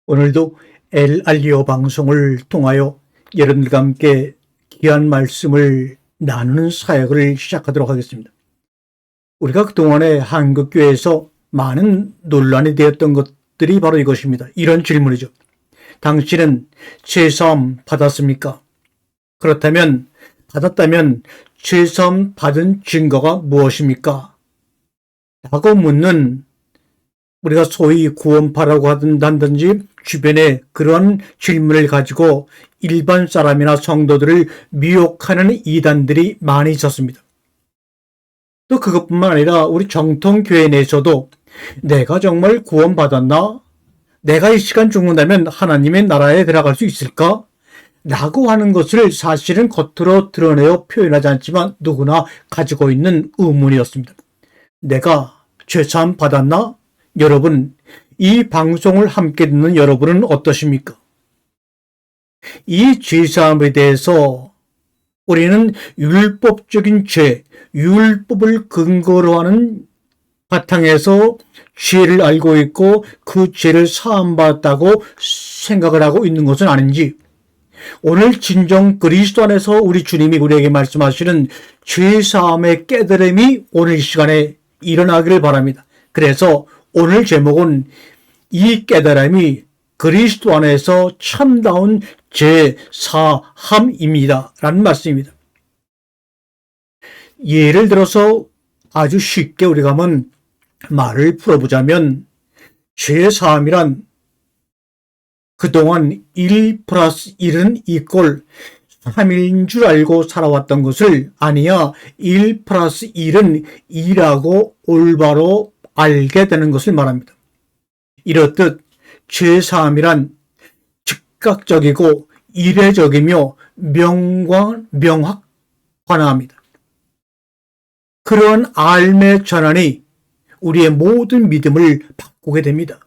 오늘도 엘알리오 방송을 통하여 여러분들과 함께 귀한 말씀을 나누는 사역을 시작하도록 하겠습니다. 우리가 그동안에 한국교회에서 많은 논란이 되었던 것들이 바로 이것입니다. 이런 질문이죠. 당신은 죄사함 받았습니까? 그렇다면 받았다면 죄사함 받은 증거가 무엇입니까? 라고 묻는, 우리가 소위 구원파라고 한다든지 주변에 그런 질문을 가지고 일반 사람이나 성도들을 미혹하는 이단들이 많이 있었습니다. 또 그것뿐만 아니라 우리 정통교회 내에서도 내가 정말 구원받았나? 내가 이 시간 죽는다면 하나님의 나라에 들어갈 수 있을까? 라고 하는 것을 사실은 겉으로 드러내어 표현하지 않지만 누구나 가지고 있는 의문이었습니다. 내가 죄사함 받았나? 여러분, 이 방송을 함께 듣는 여러분은 어떠십니까? 이 죄사함에 대해서 우리는 율법적인 죄, 율법을 근거로 하는 바탕에서 죄를 알고 있고 그 죄를 사함받았다고 생각을 하고 있는 것은 아닌지, 오늘 진정 그리스도 안에서 우리 주님이 우리에게 말씀하시는 죄사함의 깨달음이 오늘 이 시간에 일어나기를 바랍니다. 그래서 오늘 제목은 이 깨달음이 그리스도 안에서 참다운 죄사함입니다 라는 말씀입니다. 예를 들어서 아주 쉽게 우리가 한번 말을 풀어보자면, 죄사함이란 그동안 1 플러스 1은 이꼴 3인 줄 알고 살아왔던 것을 아니야 1 플러스 1은 2라고 올바로 알게 되는 것을 말합니다. 이렇듯 죄사함이란 즉각적이고 이례적이며 명확관화합니다. 그러한 알매 전환이 우리의 모든 믿음을 바꾸게 됩니다.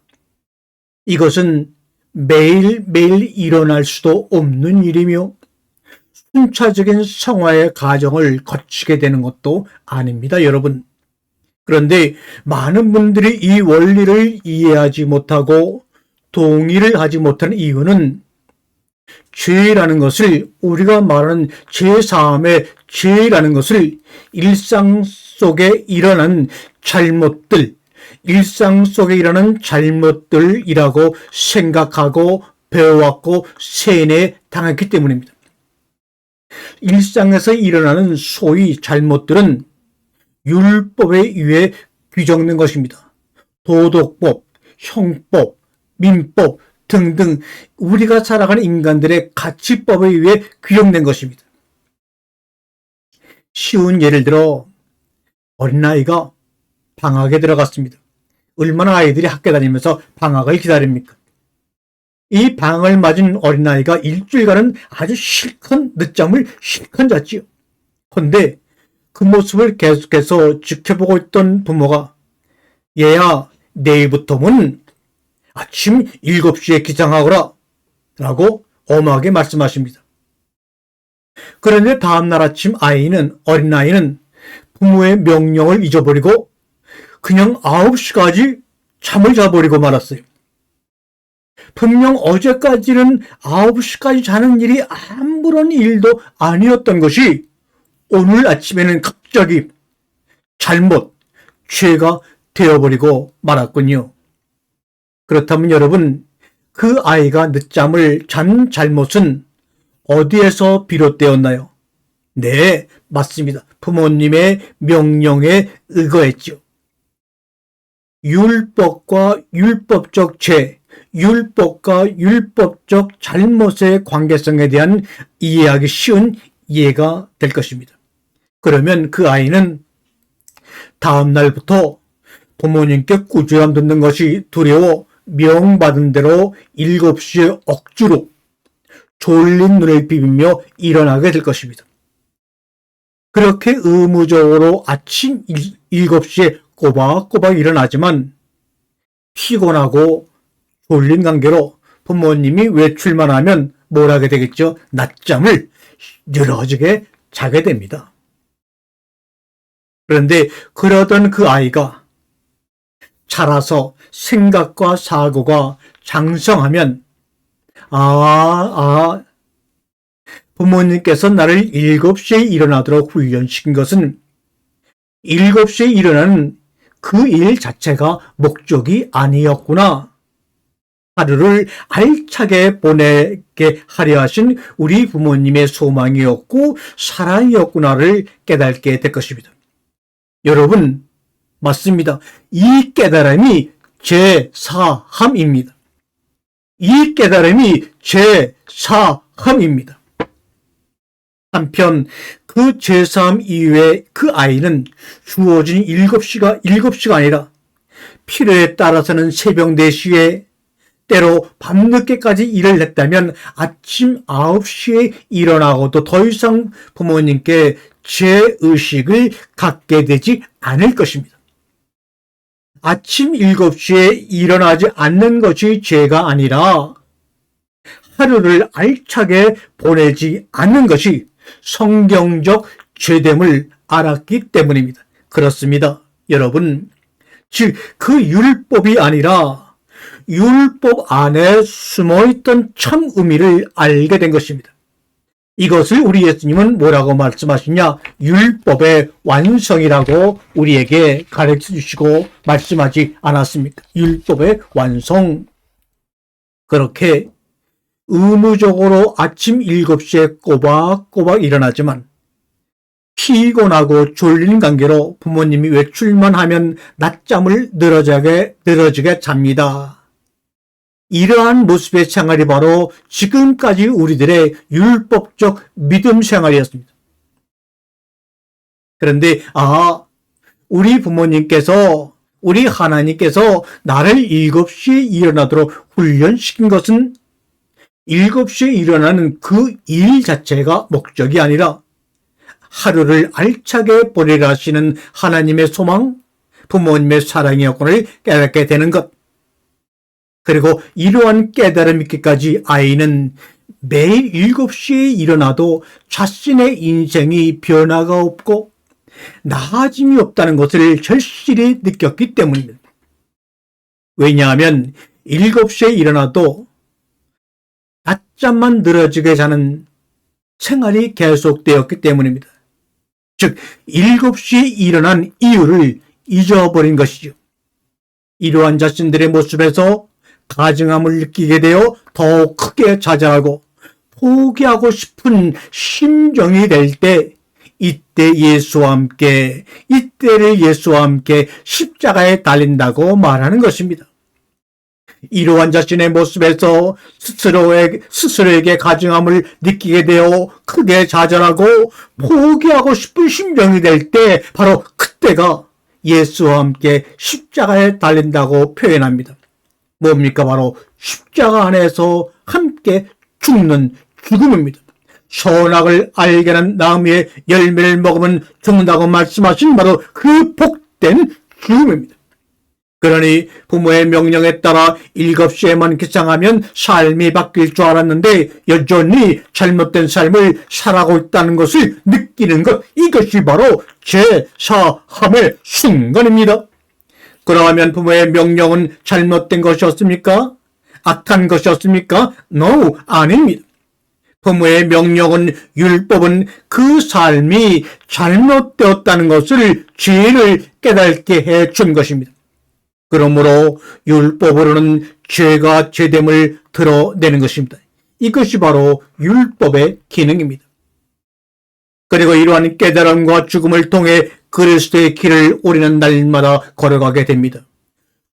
이것은 매일매일 일어날 수도 없는 일이며 순차적인 성화의 과정을 거치게 되는 것도 아닙니다, 여러분. 그런데 많은 분들이 이 원리를 이해하지 못하고 동의를 하지 못하는 이유는, 죄라는 것을, 우리가 말하는 죄사함의 죄라는 것을 일상 속에 일어난 잘못들, 일상 속에 일어나는 잘못들이라고 생각하고 배워왔고 세뇌당했기 때문입니다. 일상에서 일어나는 소위 잘못들은 율법에 의해 규정된 것입니다. 도덕법, 형법, 민법 등등 우리가 살아가는 인간들의 가치법에 의해 규정된 것입니다. 쉬운 예를 들어, 어린아이가 방학에 들어갔습니다. 얼마나 아이들이 학교 다니면서 방학을 기다립니까? 이 방학을 맞은 어린아이가 일주일간은 아주 실컷 늦잠을 실컷 잤지요. 그런데 그 모습을 계속해서 지켜보고 있던 부모가, 얘야, 내일부터는 아침 7시에 기상하거라 라고 엄하게 말씀하십니다. 그런데 다음날 아침 어린아이는 부모의 명령을 잊어버리고 그냥 9시까지 잠을 자버리고 말았어요. 분명 어제까지는 9시까지 자는 일이 아무런 일도 아니었던 것이 오늘 아침에는 갑자기 죄가 되어버리고 말았군요. 그렇다면 여러분, 그 아이가 늦잠을 잔 잘못은 어디에서 비롯되었나요? 네, 맞습니다. 부모님의 명령에 의거했죠. 율법과 율법적 죄, 율법과 율법적 잘못의 관계성에 대한 이해하기 쉬운 예가 될 것입니다. 그러면 그 아이는 다음 날부터 부모님께 꾸준함 듣는 것이 두려워 명받은 대로 7시에 억지로 졸린 눈을 비비며 일어나게 될 것입니다. 그렇게 의무적으로 아침 7시에 꼬박꼬박 일어나지만 피곤하고 졸린 관계로 부모님이 외출만 하면 뭘 하게 되겠죠? 낮잠을 늘어지게 자게 됩니다. 그런데 그러던 그 아이가 자라서 생각과 사고가 장성하면 부모님께서 나를 7시에 일어나도록 훈련시킨 것은 7시에 일어나는 그 일 자체가 목적이 아니었구나. 하루를 알차게 보내게 하려 하신 우리 부모님의 소망이었고 사랑이었구나를 깨닫게 될 것입니다. 여러분, 맞습니다. 이 깨달음이 제4함입니다. 이 깨달음이 제4함입니다. 한편 그 제3 이후에 그 아이는 주어진 7시가 아니라 필요에 따라서는 새벽 4시에 때로 밤늦게까지 일을 했다면 아침 9시에 일어나고도 더 이상 부모님께 죄의식을 갖게 되지 않을 것입니다. 아침 7시에 일어나지 않는 것이 죄가 아니라 하루를 알차게 보내지 않는 것이 성경적 죄됨을 알았기 때문입니다. 그렇습니다. 여러분, 즉 그 율법이 아니라 율법 안에 숨어있던 참 의미를 알게 된 것입니다. 이것을 우리 예수님은 뭐라고 말씀하시냐? 율법의 완성이라고 우리에게 가르쳐 주시고 말씀하지 않았습니까? 율법의 완성. 그렇게 의무적으로 아침 7시에 꼬박꼬박 일어나지만 피곤하고 졸린 관계로 부모님이 외출만 하면 낮잠을 늘어지게 잡니다. 이러한 모습의 생활이 바로 지금까지 우리들의 율법적 믿음 생활이었습니다. 그런데 우리 부모님께서, 우리 하나님께서 나를 7시에 일어나도록 훈련시킨 것은 7시에 일어나는 그 일 자체가 목적이 아니라 하루를 알차게 보내라 하시는 하나님의 소망, 부모님의 사랑이었구나를 깨닫게 되는 것. 그리고 이러한 깨달음이 있기까지 아이는 매일 7시에 일어나도 자신의 인생이 변화가 없고 나아짐이 없다는 것을 절실히 느꼈기 때문입니다. 왜냐하면 7시에 일어나도 낮잠만 늘어지게 자는 생활이 계속되었기 때문입니다. 즉 7시에 일어난 이유를 잊어버린 것이죠. 이러한 자신들의 모습에서 가증함을 느끼게 되어 더욱 크게 좌절하고 포기하고 싶은 심정이 될 때 이때를 예수와 함께 십자가에 달린다고 말하는 것입니다. 이러한 자신의 모습에서 스스로에게 가증함을 느끼게 되어 크게 좌절하고 포기하고 싶은 심정이 될 때 바로 그때가 예수와 함께 십자가에 달린다고 표현합니다. 뭡니까? 바로 십자가 안에서 함께 죽는 죽음입니다. 선악을 알게 하는 나무의 열매를 먹으면 죽는다고 말씀하신 바로 그 복된 죽음입니다. 그러니 부모의 명령에 따라 7시에만 기상하면 삶이 바뀔 줄 알았는데 여전히 잘못된 삶을 살아가고 있다는 것을 느끼는 것, 이것이 바로 제4함의 순간입니다. 그러면 부모의 명령은 잘못된 것이었습니까? 악한 것이었습니까? No, 아닙니다. 부모의 명령은, 율법은 그 삶이 잘못되었다는 것을, 죄를 깨닫게 해준 것입니다. 그러므로 율법으로는 죄가 죄됨을 드러내는 것입니다. 이것이 바로 율법의 기능입니다. 그리고 이러한 깨달음과 죽음을 통해 그리스도의 길을 우리는 날마다 걸어가게 됩니다.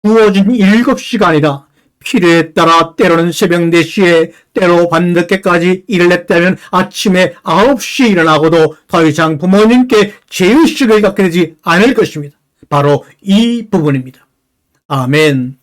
주어진 7시가 아니라 필요에 따라 때로는 새벽 4시에, 때로 밤늦게까지 일을 했다면 아침에 9시에 일어나고도 더 이상 부모님께 죄의식을 갖게 되지 않을 것입니다. 바로 이 부분입니다. 아멘.